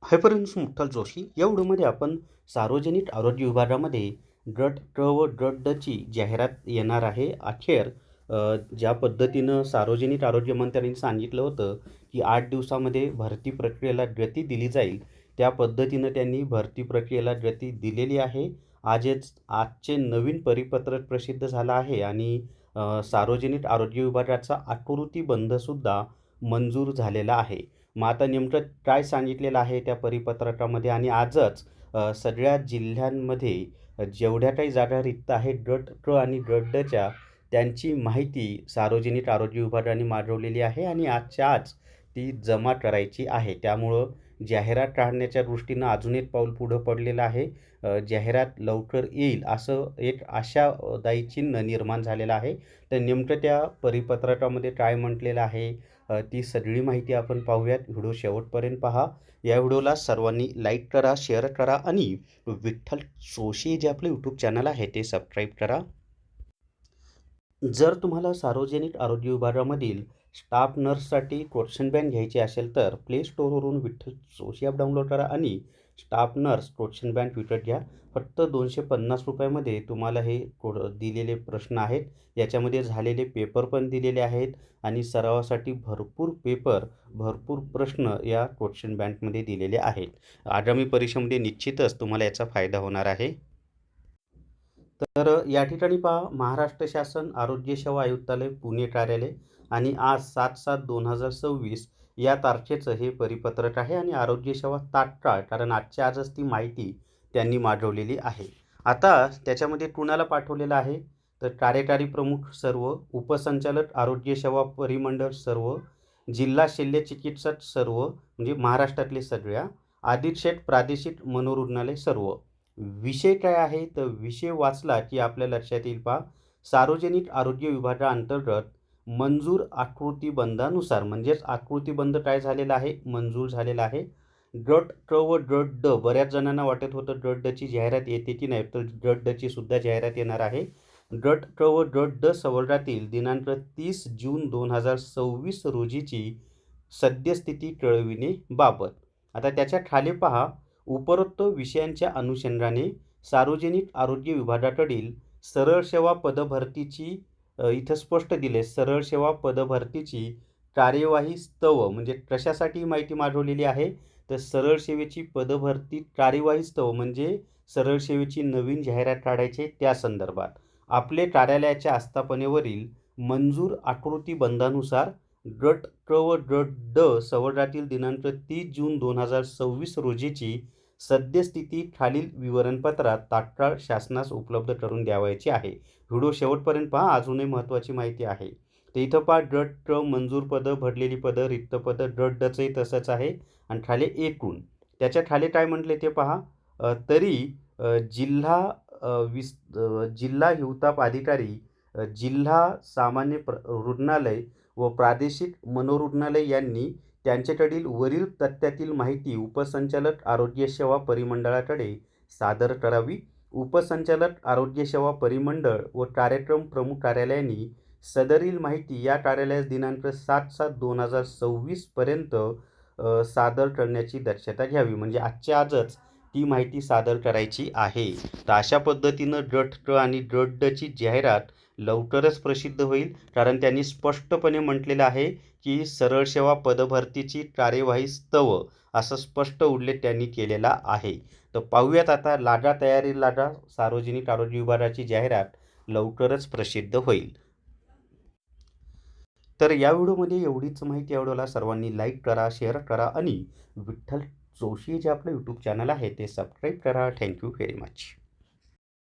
हायपर्यंस मुठ्ठल जोशी या व्हिडिओमध्ये आपण सार्वजनिक आरोग्य विभागामध्ये गट क व गट ड ची जाहिरात येणार आहे. अखेर ज्या पद्धतीनं सार्वजनिक आरोग्य मंत्र्यांनी सांगितलं होतं की 8 दिवसामध्ये भरती प्रक्रियेला गती दिली जाईल, त्या पद्धतीनं त्यांनी भरती प्रक्रियेला गती दिलेली आहे. आजचे नवीन परिपत्रक प्रसिद्ध झालं आहे आणि सार्वजनिक आरोग्य विभागाचा आकृती बंधसुद्धा मंजूर झालेला आहे. मग आता नेमकं काय सांगितलेलं आहे त्या परिपत्रकामध्ये आणि आजच सगळ्या जिल्ह्यांमध्ये जेवढ्या काही जागा रिक्त आहेत गट क आणि गट ड च्या त्यांची माहिती सार्वजनिक आरोग्य विभागाने मागवलेली आहे आणि आजच्या आज ती जमा करायची आहे. त्यामुळं जाहिरात काढण्याच्या दृष्टीनं अजून एक पाऊल पुढं पडलेलं आहे. जाहिरात लवकर येईल असं एक आशादायी चिन्ह निर्माण झालेलं आहे. तर नेमकं त्या परिपत्रकामध्ये काय म्हटलेलं आहे ती सगळी माहिती आपण पाहूयात. व्हिडिओ शेवटपर्यंत पहा. या व्हिडिओला सर्वांनी लाईक करा, शेअर करा आणि विठ्ठल जोशी जे आपलं यूट्यूब चॅनल आहे ते सबस्क्राईब करा. जर तुम्हाला सार्वजनिक आरोग्य विभागामधील स्टाफ नर्ससाठी क्वेश्चन बँक घ्यायची असेल तर प्ले स्टोअरवरून विठ्ठल जोशी ॲप डाउनलोड करा आणि स्टाफ नर्स क्वेश्चन बँक विकत घ्या. फक्त 250 रुपयामध्ये तुम्हाला हे दिलेले प्रश्न आहेत. याच्यामध्ये झालेले पेपर पण दिलेले आहेत आणि सरावासाठी भरपूर पेपर, भरपूर प्रश्न या क्वेश्चन बँकमध्ये दिलेले आहेत. आगामी परीक्षेमध्ये निश्चितच तुम्हाला याचा फायदा होणार आहे. तर या ठिकाणी पहा, महाराष्ट्र शासन आरोग्य सेवा आयुक्तालय पुणे कार्यालय आणि आज 7/7/2026 या तारखेचं हे परिपत्रक आहे आणि आरोग्य सेवा तात्काळ, कारण आजच्या आजच ती माहिती त्यांनी मागवलेली आहे. आता त्याच्यामध्ये कुणाला पाठवलेलं आहे तर कार्यकारी प्रमुख सर्व, उपसंचालक आरोग्य सेवा परिमंडळ सर्व, जिल्हा शल्य चिकित्सक सर्व म्हणजे महाराष्ट्रातले सगळ्या, अधीक्षक प्रादेशिक मनोरुग्णालय सर्व. विषय काय आहे तर विषय वाचला की आपल्या लक्षात येईल. पहा, सार्वजनिक आरोग्य विभागाअंतर्गत मंजूर आकृतीबंधानुसार, म्हणजेच आकृतीबंध काय झालेला आहे, मंजूर झालेला आहे. गट क व गट ड, बऱ्याच जणांना वाटत होतं गट ड ची जाहिरात येते की नाही, तर गट ड ची सुद्धा जाहिरात येणार आहे. गट क व गट ड संवर्गातील दिनांक 30 जून 2026 रोजीची सद्यस्थिती कळविणे बाबत. आता त्याच्या खाली पहा, उपरोक्त विषयांच्या अनुषंगाने सार्वजनिक आरोग्य विभागाकडील सरळ सेवा पदभरतीची इथं स्पष्ट दिले, सरळ सेवा पदभरतीची कार्यवाही स्तव, म्हणजे कशासाठी माहिती मागवलेली आहे तर सरळ सेवेची पदभरती कार्यवाही स्तव म्हणजे सरळ सेवेची नवीन जाहिरात काढायची त्या संदर्भात आपले कार्यालयाच्या आस्थापनेवरील मंजूर आकृतीबंधानुसार गट क व गट ड संवर्गातील दिनांक 30 जून 2026 रोजीची सद्यस्थिती खालील विवरणपत्रात तात्काळ शासनास उपलब्ध करून द्यावायची आहे. व्हिडिओ शेवटपर्यंत पहा, अजूनही महत्त्वाची माहिती आहे. तर इथं पहा, गट क मंजूर पदं, भरलेली पदं, रिक्त पदं, गट डचंही तसंच आहे आणि खाली एकूण. त्याच्या खाली काय म्हटले ते पहा, तरी जिल्हा जिल्हा हिवताप अधिकारी, जिल्हा सामान्य रुग्णालय व प्रादेशिक मनोरुग्णालय यांनी त्यांच्याकडील वरील तथ्यातील माहिती उपसंचालक आरोग्य सेवा परिमंडळाकडे सादर करावी. उपसंचालक आरोग्य सेवा परिमंडळ व कार्यक्रम प्रमुख कार्यालयांनी सदरील माहिती या कार्यालयास दिनांक 7/7/2026 पर्यंत सादर करण्याची दक्षता घ्यावी. म्हणजे आजच्या आजच ती माहिती सादर करायची आहे. तर अशा पद्धतीनं गट क आणि गट ड ची जाहिरात लवकरच प्रसिद्ध होईल, कारण त्यांनी स्पष्टपणे म्हटलेलं आहे की सरळ सेवा पदभरतीची कार्यवाही स्तव असं स्पष्ट उल्लेख त्यांनी केलेला आहे. तर पाहूयात आता, लागा तयारी लागा, सार्वजनिक आरोग्य विभागाची जाहिरात लवकरच प्रसिद्ध होईल. तर या व्हिडिओमध्ये एवढीच माहिती. या व्हिडिओला सर्वांनी लाईक करा, शेअर करा आणि विठ्ठल जोशी जे आपलं यूट्यूब चॅनल आहे ते सबस्क्राईब करा. Thank you very much.